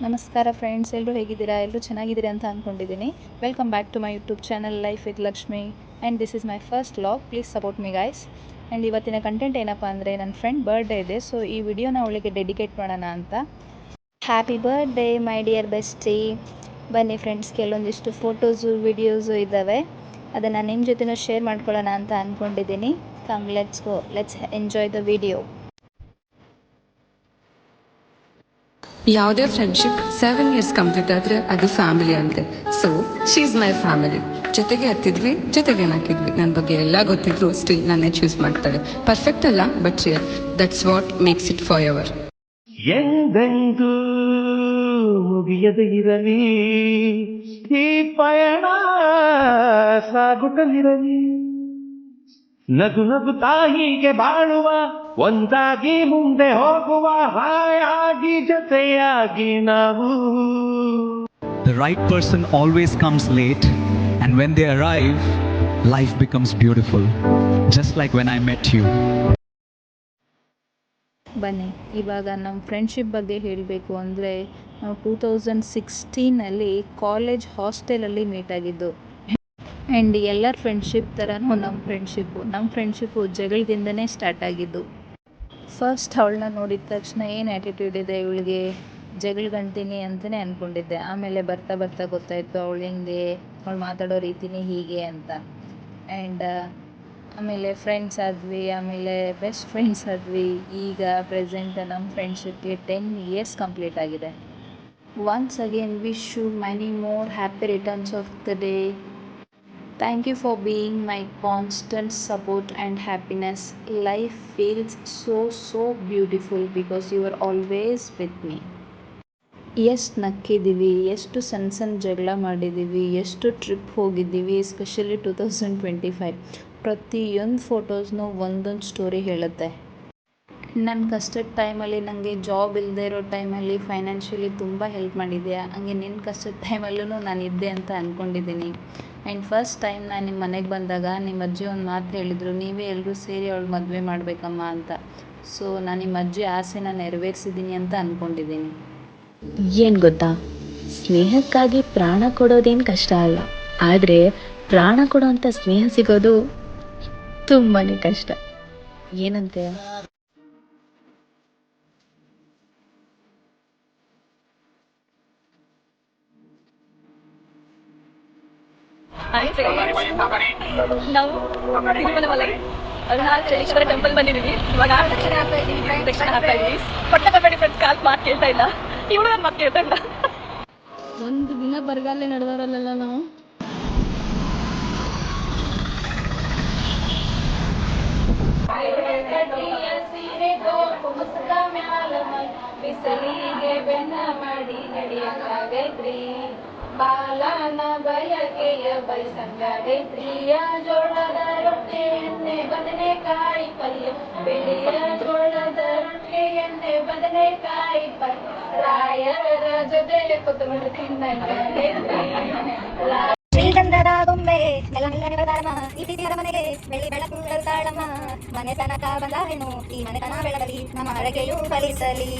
ನಮಸ್ಕಾರ ಫ್ರೆಂಡ್ಸ್, ಎಲ್ಲರೂ ಹೇಗಿದ್ದೀರಾ? ಎಲ್ಲರೂ ಚೆನ್ನಾಗಿದ್ದೀರಾ ಅಂತ ಅಂದ್ಕೊಂಡಿದ್ದೀನಿ. Welcome back to my YouTube channel life with Lakshmi and this is my first vlog. Please support me guys. And ಇವತ್ತಿನ ಕಂಟೆಂಟ್ ಏನಪ್ಪ ಅಂದರೆ, ನನ್ನ ಫ್ರೆಂಡ್ ಬರ್ಡೇ ಇದೆ. ಸೊ ಈ ವಿಡಿಯೋನ ಅವಳಿಗೆ ಡೆಡಿಕೇಟ್ ಮಾಡೋಣ ಅಂತ. Happy birthday my dear bestie. ಬನ್ನಿ ಫ್ರೆಂಡ್ಸ್, ಕೆಲವೊಂದಿಷ್ಟು ಫೋಟೋಸು ವಿಡಿಯೋಸು ಇದ್ದಾವೆ, ಅದನ್ನು ನಿಮ್ಮ ಜೊತೆನೂ ಶೇರ್ ಮಾಡ್ಕೊಳ್ಳೋಣ ಅಂತ ಅಂದ್ಕೊಂಡಿದ್ದೀನಿ. Come let's go, let's enjoy the video. ಯಾವುದೇ ಫ್ರೆಂಡ್ಶಿಪ್ 7 years ಕಂಪ್ಲೀಟ್ ಆದರೆ ಅದು ಫ್ಯಾಮಿಲಿ ಅಂತೆ. So she is my family. ಜೊತೆಗೆ ಹತ್ತಿದ್ವಿ, ಜೊತೆಗೆ ನಾಕಿದ್ವಿ. ನನ್ನ ಬಗ್ಗೆ ಎಲ್ಲ ಗೊತ್ತಿದ್ರು ಸ್ಟಿಲ್ ನನ್ನೇ ಚೂಸ್ ಮಾಡ್ತಾಳೆ. ಪರ್ಫೆಕ್ಟ್ ಅಲ್ಲ, but real. That's what makes it for ever. ಎಂದೆಂದೂ ಮುಗಿಯದೆ ಇರಲಿ ಈ ಪಯಣ, ಸಾಗುತ್ತಲಿರಲಿ. ನಗು ನಗು ತಾಯಿಗೆ ಬಾಳುವ, ಒಂದಾಗಿ ಮುಂದೆ ಹೋಗುವ, ಹಾಯಾಗಿ ಜೊತೆಯಾಗಿ ನಾವು. The right person always comes late, and when they arrive, life becomes beautiful. Just like when I met you. ಬನ್ನಿ, ಇವಾಗ ನಮ್ಮ ಫ್ರೆಂಡ್ಶಿಪ್ ಬಗ್ಗೆ ಹೇಳಬೇಕು ಅಂದರೆ, ನಾವು 2016 ಕಾಲೇಜ್ ಹಾಸ್ಟೆಲಲ್ಲಿ ಮೀಟ್ ಆಗಿದ್ದು. ಆ್ಯಂಡ್ ಎಲ್ಲರ ಫ್ರೆಂಡ್ಶಿಪ್ ಥರನೂ ನಮ್ಮ ಫ್ರೆಂಡ್ಶಿಪ್ಪು ಜಗಳದಿಂದನೇ ಸ್ಟಾರ್ಟ್ ಆಗಿದ್ದು. ಫಸ್ಟ್ ಅವಳನ್ನ ನೋಡಿದ ತಕ್ಷಣ ಏನು ಆ್ಯಟಿಟ್ಯೂಡ್ ಇದೆ ಇವಳಿಗೆ, ಜಗಳ ಗಂಟೀನಿ ಅಂತಲೇ ಅಂದ್ಕೊಂಡಿದ್ದೆ. ಆಮೇಲೆ ಬರ್ತಾ ಬರ್ತಾ ಗೊತ್ತಾಯಿತು ಅವಳು ಹೆಂಗೆ, ಅವಳು ಮಾತಾಡೋ ರೀತಿನೇ ಹೀಗೆ ಅಂತ. ಆ್ಯಂಡ್ ಆಮೇಲೆ ಫ್ರೆಂಡ್ಸ್ ಆದ್ವಿ, ಆಮೇಲೆ ಬೆಸ್ಟ್ ಫ್ರೆಂಡ್ಸ್ ಆದ್ವಿ. ಈಗ ಪ್ರೆಸೆಂಟ್ ನಮ್ಮ ಫ್ರೆಂಡ್ಶಿಪ್ಗೆ 10 years ಕಂಪ್ಲೀಟ್ ಆಗಿದೆ. Once again wish you many more happy returns of the day. Thank you for being my constant support and happiness. Life feels so beautiful because you are always with me. ಎಷ್ಟು ನಕ್ಕಿದ್ದೀವಿ, ಎಷ್ಟು ಸಣ್ಣ ಜಗಳ ಮಾಡಿದ್ದೀವಿ, ಎಷ್ಟು trip ಹೋಗಿದ್ದೀವಿ. Especially 2025 ಪ್ರತಿಯೊಂದು ಫೋಟೋಸ್ನೂ ಒಂದೊಂದು story ಹೇಳುತ್ತೆ. ನನ್ನ ಕಷ್ಟದ ಟೈಮಲ್ಲಿ, ನನಗೆ ಜಾಬ್ ಇಲ್ಲದೆ ಇರೋ ಟೈಮಲ್ಲಿ ಫೈನಾನ್ಷಿಯಲಿ ತುಂಬ ಹೆಲ್ಪ್ ಮಾಡಿದ್ಯಾ. ಹಂಗೆ ನಿನ್ನ ಕಷ್ಟದ ಟೈಮಲ್ಲೂ ನಾನು ಇದ್ದೆ ಅಂತ ಅಂದ್ಕೊಂಡಿದ್ದೀನಿ. ಆ್ಯಂಡ್ ಫಸ್ಟ್ ಟೈಮ್ ನಾನು ನಿಮ್ಮ ಮನೆಗೆ ಬಂದಾಗ ನಿಮ್ಮ ಅಜ್ಜಿ ಒಂದು ಮಾತು ಹೇಳಿದರು, ನೀವೇ ಎಲ್ಲರೂ ಸೇರಿ ಅವಳು ಮದುವೆ ಮಾಡಬೇಕಮ್ಮ ಅಂತ. ಸೊ ನಾನು ನಿಮ್ಮ ಅಜ್ಜಿ ಆಸೆನ ನೆರವೇರಿಸಿದ್ದೀನಿ ಅಂತ ಅಂದ್ಕೊಂಡಿದ್ದೀನಿ. ಏನು ಗೊತ್ತಾ, ಸ್ನೇಹಕ್ಕಾಗಿ ಪ್ರಾಣ ಕೊಡೋದೇನು ಕಷ್ಟ ಅಲ್ಲ, ಆದರೆ ಪ್ರಾಣ ಕೊಡೋವಂಥ ಸ್ನೇಹ ಸಿಗೋದು ತುಂಬಾ ಕಷ್ಟ. ಏನಂತೆ? ನಾವು ತಿರುಮಲಮಲೈ ಅರುಣಾಚಲೇಶ್ವರ ಟೆಂಪಲ್ ಬಂದಿದ್ದೀವಿ. ಇವಾಗ ದಕ್ಷಿಣ ಹಾಕ್ತಾ ಇದ್ದೀವಿ. ಪಟ್ಟ ಕಬಡ್ಡಿ ಫ್ರೆಂಡ್ಸ್ ಕಾಲ್ ಮಾತು ಕೇಳ್ತಾ ಇಲ್ಲ, ಇವಳು ನನ್ನ ಮಾತು ಕೇಳ್ತಾ ಇಲ್ಲ. ಒಂದು ದಿನ ಬರಗಾಲೇ ನಡೆದವರಲ್ಲ ನಾವು. ಬಿಸಲಿಗೆ ಬೆನ್ನ ಮಾಡಿ ನಡೆಯಕ್ಕಾಗೈತ್ರಿ, ಬಾಲನ ಬಯಕೆಯ ಬಯಸಂಗಾಗೈತ್ರಿಯ. ಜೋಳದ ರೊಟ್ಟಿ ಎಣ್ಣೆ ಬದನೆಕಾಯಿ ಪಲ್ಯ, ಬೆಳೆಯ ಜೋಳದ ರೊಟ್ಟಿ ಎಣ್ಣೆ ಬದನೆಕಾಯಿ ಪಲ್ಯ, ರಾಯರ ಜೊತೆ ಕೊತ್ತಂಬರಿ ತಿನ್ನಂಗಾಗೈತ್ರಿ. ಶ್ರೀಗಂಧದ ಗೊಂಬೆ ಮನೆಗೆ ಬೆಳ್ಳಿ ಬೆಳಕು ತಾಳಮ್ಮ, ಮನೆತನಕ ಬಂದಾಳೆನು ಈ ಮನೆತನ ಬೆಳಗಲಿ, ನಮ್ಮ ಅರಗೆಯೂ ಫಲಿಸಲಿ.